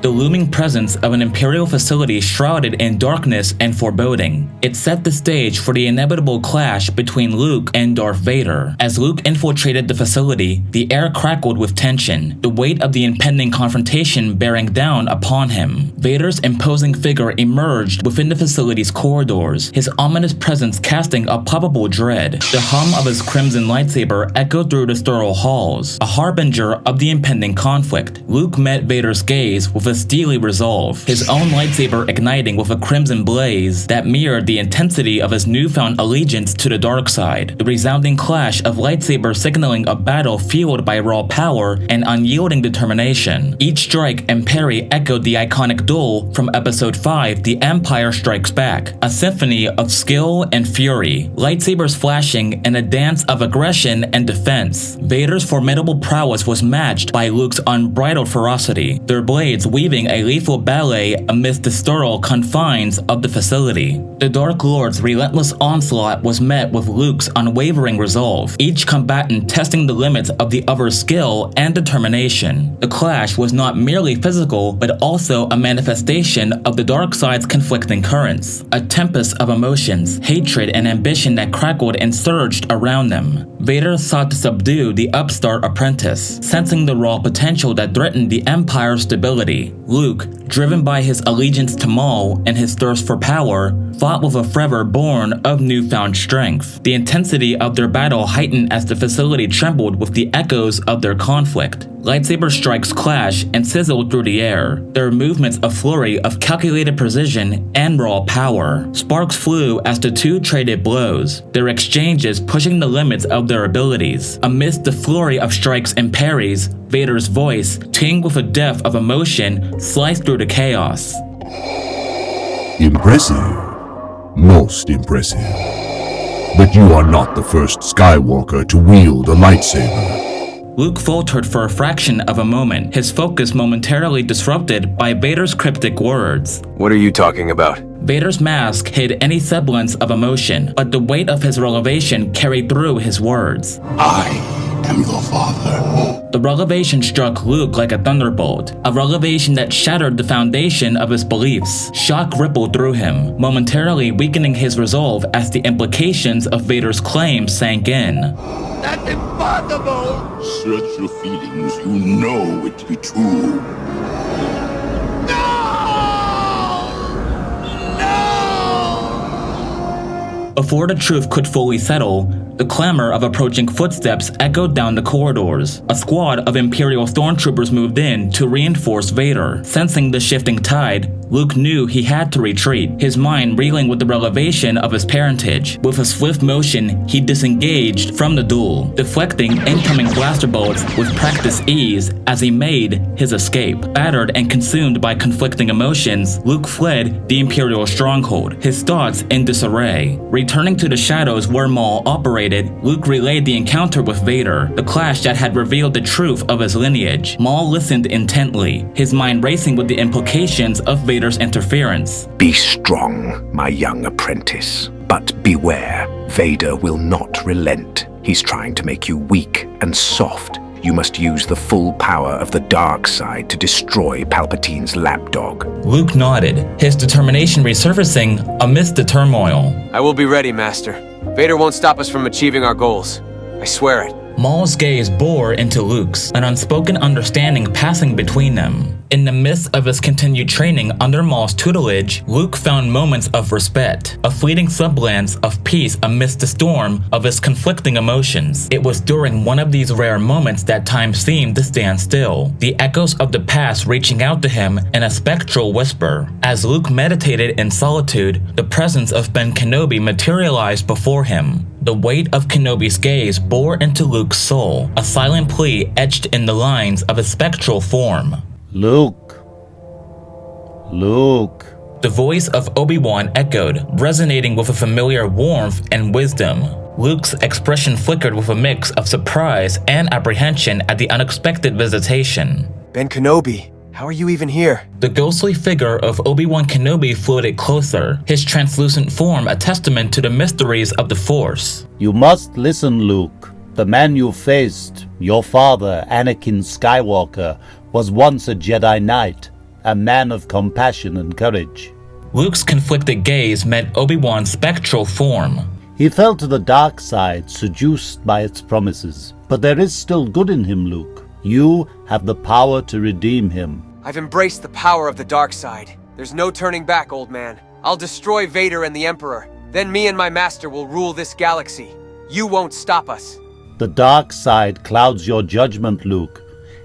the looming presence of an Imperial facility shrouded in darkness and foreboding. It set the stage for the inevitable clash between Luke and Darth Vader. As Luke infiltrated the facility, the air crackled with tension, the weight of the impending confrontation bearing down upon him. Vader's imposing figure emerged within the facility's corridors, his ominous presence casting a palpable dread. The hum of his crimson lightsaber echoed through the sterile halls, a harbinger of the impending conflict. Luke met Vader's gaze with a steely resolve, his own lightsaber igniting with a crimson blaze that mirrored the intensity of his newfound allegiance to the dark side. The resounding clash of lightsabers signaling a battle fueled by raw power and unyielding determination. Each strike and parry echoed the iconic duel from Episode 5, The Empire Strikes Back, a symphony of skill and fury, lightsabers flashing in a dance of aggression and defense. Vader's formidable prowess was matched by Luke's unbridled ferocity, their blades weaving a lethal ballet amidst the sterile confines of the facility. The Dark Lord's relentless onslaught was met with Luke's unwavering resolve, each combatant testing the limits of the other's skill and determination. The clash was not merely physical, but also a manifestation of the dark side's conflicting currents, a tempest of emotions, hatred, and ambition that crackled and surged around them. Vader sought to subdue the upstart apprentice, sensing the raw potential that threatened the Empire's stability. Luke, driven by his allegiance to Maul and his thirst for power, fought with a fervor born of newfound strength. The intensity of their battle heightened as the facility trembled with the echoes of their conflict. Lightsaber strikes clashed and sizzled through the air, their movements a flurry of calculated precision and raw power. Sparks flew as the two traded blows, their exchanges pushing the limits of their abilities. Amidst the flurry of strikes and parries, Vader's voice, tinged with a depth of emotion, sliced through the chaos. Impressive. Most impressive. But you are not the first Skywalker to wield a lightsaber. Luke faltered for a fraction of a moment, his focus momentarily disrupted by Vader's cryptic words. What are you talking about? Vader's mask hid any semblance of emotion, but the weight of his revelation carried through his words. I am your father. The revelation struck Luke like a thunderbolt, a revelation that shattered the foundation of his beliefs. Shock rippled through him, momentarily weakening his resolve as the implications of Vader's claim sank in. That's impossible! Search your feelings, you know it to be true. Before the truth could fully settle, the clamor of approaching footsteps echoed down the corridors. A squad of Imperial stormtroopers moved in to reinforce Vader. Sensing the shifting tide, Luke knew he had to retreat, his mind reeling with the revelation of his parentage. With a swift motion, he disengaged from the duel, deflecting incoming blaster bolts with practiced ease as he made his escape. Battered and consumed by conflicting emotions, Luke fled the Imperial stronghold, his thoughts in disarray. Returning to the shadows where Maul operated, Luke relayed the encounter with Vader, the clash that had revealed the truth of his lineage. Maul listened intently, his mind racing with the implications of Vader's interference. Be strong, my young apprentice. But beware, Vader will not relent. He's trying to make you weak and soft. You must use the full power of the dark side to destroy Palpatine's lapdog. Luke nodded, his determination resurfacing amidst the turmoil. I will be ready, Master. Vader won't stop us from achieving our goals. I swear it. Maul's gaze bore into Luke's, an unspoken understanding passing between them. In the midst of his continued training under Maul's tutelage, Luke found moments of respect, a fleeting semblance of peace amidst the storm of his conflicting emotions. It was during one of these rare moments that time seemed to stand still, the echoes of the past reaching out to him in a spectral whisper. As Luke meditated in solitude, the presence of Ben Kenobi materialized before him. The weight of Kenobi's gaze bore into Luke's soul, a silent plea etched in the lines of his spectral form. Luke. Luke. The voice of Obi-Wan echoed, resonating with a familiar warmth and wisdom. Luke's expression flickered with a mix of surprise and apprehension at the unexpected visitation. Ben Kenobi, how are you even here? The ghostly figure of Obi-Wan Kenobi floated closer, his translucent form a testament to the mysteries of the Force. You must listen, Luke. The man you faced, your father, Anakin Skywalker, was once a Jedi Knight, a man of compassion and courage. Luke's conflicted gaze met Obi-Wan's spectral form. He fell to the dark side, seduced by its promises. But there is still good in him, Luke. You have the power to redeem him. I've embraced the power of the dark side. There's no turning back, old man. I'll destroy Vader and the Emperor. Then me and my master will rule this galaxy. You won't stop us. The dark side clouds your judgment, Luke.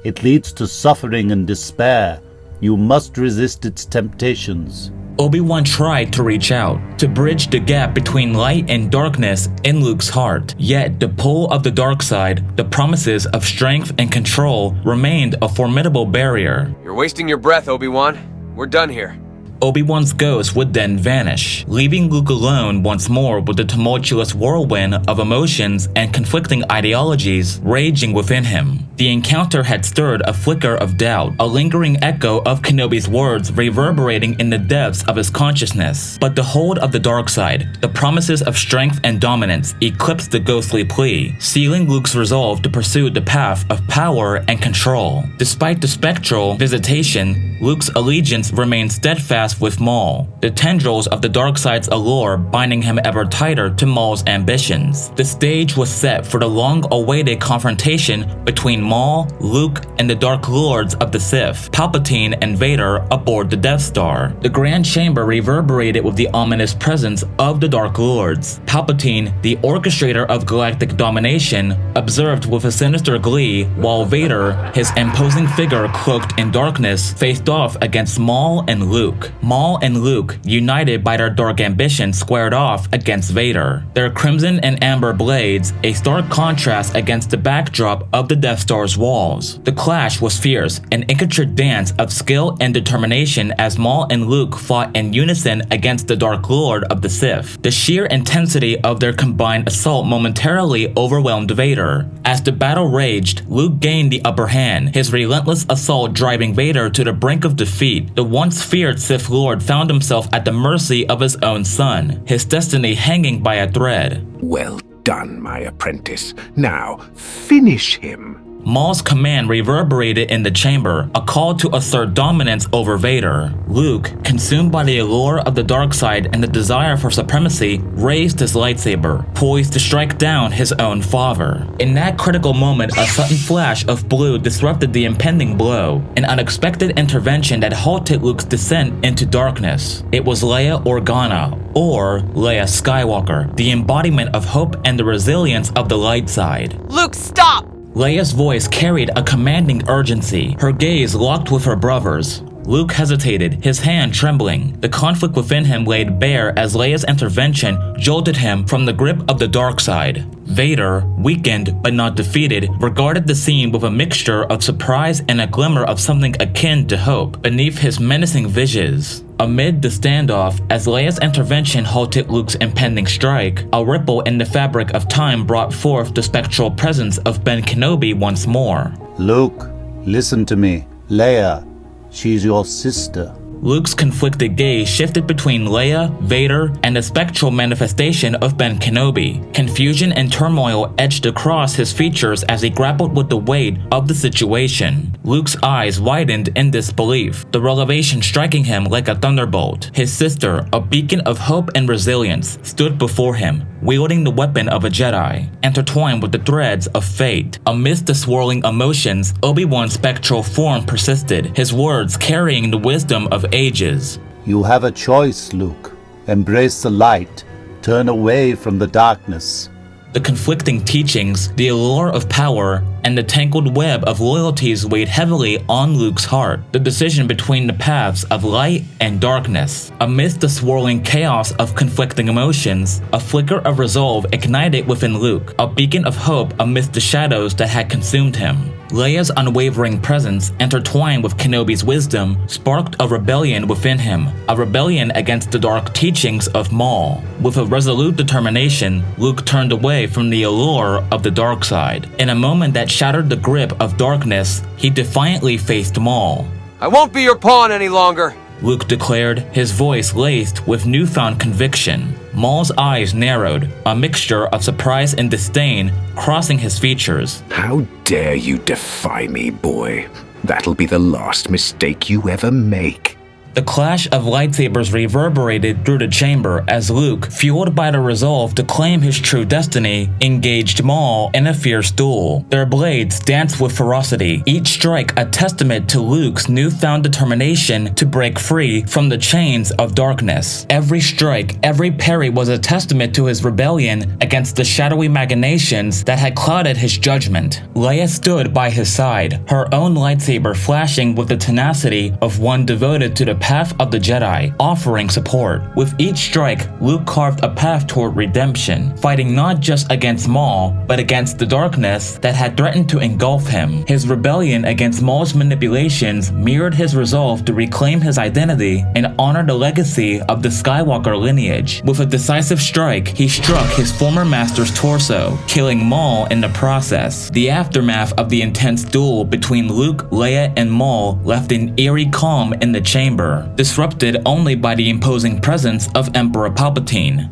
It leads to suffering and despair. You must resist its temptations. Obi-Wan tried to reach out, to bridge the gap between light and darkness in Luke's heart. Yet the pull of the dark side, the promises of strength and control, remained a formidable barrier. You're wasting your breath, Obi-Wan. We're done here. Obi-Wan's ghost would then vanish, leaving Luke alone once more with the tumultuous whirlwind of emotions and conflicting ideologies raging within him. The encounter had stirred a flicker of doubt, a lingering echo of Kenobi's words reverberating in the depths of his consciousness. But the hold of the dark side, the promises of strength and dominance, eclipsed the ghostly plea, sealing Luke's resolve to pursue the path of power and control. Despite the spectral visitation, Luke's allegiance remained steadfast with Maul, the tendrils of the dark side's allure binding him ever tighter to Maul's ambitions. The stage was set for the long-awaited confrontation between Maul, Luke, and the Dark Lords of the Sith, Palpatine and Vader aboard the Death Star. The Grand Chamber reverberated with the ominous presence of the Dark Lords. Palpatine, the orchestrator of galactic domination, observed with a sinister glee, while Vader, his imposing figure cloaked in darkness, faced off against Maul and Luke. Maul and Luke, united by their dark ambitions, squared off against Vader. Their crimson and amber blades, a stark contrast against the backdrop of the Death Star's walls. The clash was fierce, an intricate dance of skill and determination as Maul and Luke fought in unison against the Dark Lord of the Sith. The sheer intensity of their combined assault momentarily overwhelmed Vader. As the battle raged, Luke gained the upper hand, his relentless assault driving Vader to the brink of defeat. The once feared Sith Lord found himself at the mercy of his own son, his destiny hanging by a thread. Well done, my apprentice. Now, finish him. Maul's command reverberated in the chamber, a call to assert dominance over Vader. Luke, consumed by the allure of the dark side and the desire for supremacy, raised his lightsaber, poised to strike down his own father. In that critical moment, a sudden flash of blue disrupted the impending blow, an unexpected intervention that halted Luke's descent into darkness. It was Leia Organa, or Leia Skywalker, the embodiment of hope and the resilience of the light side. Luke, stop! Leia's voice carried a commanding urgency, her gaze locked with her brother's. Luke hesitated, his hand trembling. The conflict within him laid bare as Leia's intervention jolted him from the grip of the dark side. Vader, weakened but not defeated, regarded the scene with a mixture of surprise and a glimmer of something akin to hope beneath his menacing visage. Amid the standoff, as Leia's intervention halted Luke's impending strike, a ripple in the fabric of time brought forth the spectral presence of Ben Kenobi once more. Luke, listen to me. Leia, she's your sister. Luke's conflicted gaze shifted between Leia, Vader, and the spectral manifestation of Ben Kenobi. Confusion and turmoil edged across his features as he grappled with the weight of the situation. Luke's eyes widened in disbelief, the revelation striking him like a thunderbolt. His sister, a beacon of hope and resilience, stood before him, wielding the weapon of a Jedi, intertwined with the threads of fate. Amidst the swirling emotions, Obi-Wan's spectral form persisted, his words carrying the wisdom of ages. You have a choice, Luke. Embrace the light. Turn away from the darkness. The conflicting teachings, the allure of power, and the tangled web of loyalties weighed heavily on Luke's heart. The decision between the paths of light and darkness. Amidst the swirling chaos of conflicting emotions, a flicker of resolve ignited within Luke, a beacon of hope amidst the shadows that had consumed him. Leia's unwavering presence, intertwined with Kenobi's wisdom, sparked a rebellion within him, a rebellion against the dark teachings of Maul. With a resolute determination, Luke turned away from the allure of the dark side. In a moment that shattered the grip of darkness, he defiantly faced Maul. I won't be your pawn any longer! Luke declared, his voice laced with newfound conviction. Maul's eyes narrowed, a mixture of surprise and disdain crossing his features. How dare you defy me, boy? That'll be the last mistake you ever make. The clash of lightsabers reverberated through the chamber as Luke, fueled by the resolve to claim his true destiny, engaged Maul in a fierce duel. Their blades danced with ferocity, each strike a testament to Luke's newfound determination to break free from the chains of darkness. Every strike, every parry was a testament to his rebellion against the shadowy machinations that had clouded his judgment. Leia stood by his side, her own lightsaber flashing with the tenacity of one devoted to the path of the Jedi, offering support. With each strike, Luke carved a path toward redemption, fighting not just against Maul, but against the darkness that had threatened to engulf him. His rebellion against Maul's manipulations mirrored his resolve to reclaim his identity and honor the legacy of the Skywalker lineage. With a decisive strike, he struck his former master's torso, killing Maul in the process. The aftermath of the intense duel between Luke, Leia, and Maul left an eerie calm in the chamber, disrupted only by the imposing presence of Emperor Palpatine.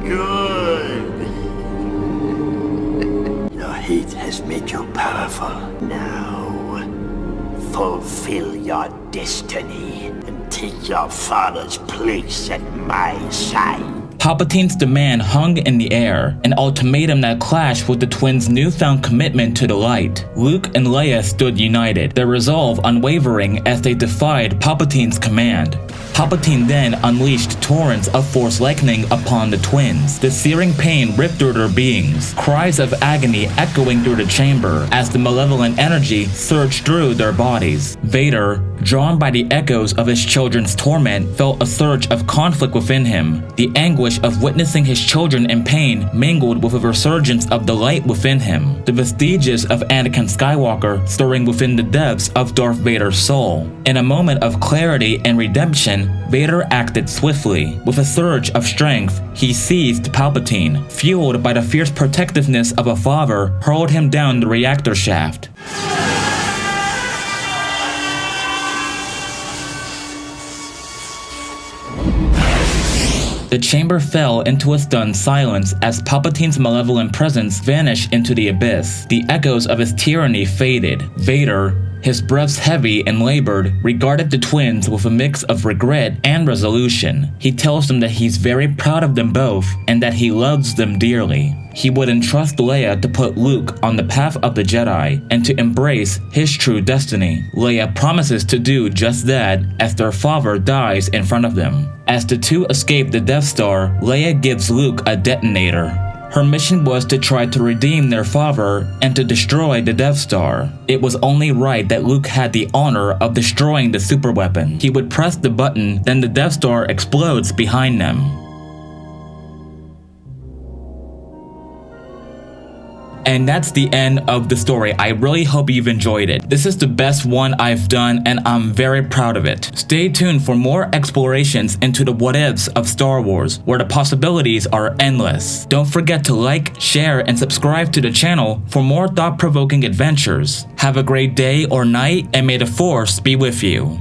Good. Your heat has made you powerful. Now, fulfill your destiny and take your father's place at my side. Palpatine's demand hung in the air, an ultimatum that clashed with the twins' newfound commitment to the light. Luke and Leia stood united, their resolve unwavering as they defied Palpatine's command. Palpatine then unleashed torrents of Force lightning upon the twins. The searing pain ripped through their beings, cries of agony echoing through the chamber as the malevolent energy surged through their bodies. Vader, drawn by the echoes of his children's torment, felt a surge of conflict within him. The anguish of witnessing his children in pain mingled with a resurgence of the light within him, the vestiges of Anakin Skywalker stirring within the depths of Darth Vader's soul. In a moment of clarity and redemption, Vader acted swiftly. With a surge of strength, he seized Palpatine, fueled by the fierce protectiveness of a father, hurled him down the reactor shaft. The chamber fell into a stunned silence as Palpatine's malevolent presence vanished into the abyss. The echoes of his tyranny faded. Vader, his breaths heavy and labored, regarded the twins with a mix of regret and resolution. He tells them that he's very proud of them both and that he loves them dearly. He would entrust Leia to put Luke on the path of the Jedi and to embrace his true destiny. Leia promises to do just that as their father dies in front of them. As the two escape the Death Star, Leia gives Luke a detonator. Her mission was to try to redeem their father and to destroy the Death Star. It was only right that Luke had the honor of destroying the superweapon. He would press the button, then the Death Star explodes behind them. And that's the end of the story. I really hope you've enjoyed it. This is the best one I've done and I'm very proud of it. Stay tuned for more explorations into the what-ifs of Star Wars, where the possibilities are endless. Don't forget to like, share, and subscribe to the channel for more thought-provoking adventures. Have a great day or night, and may the Force be with you.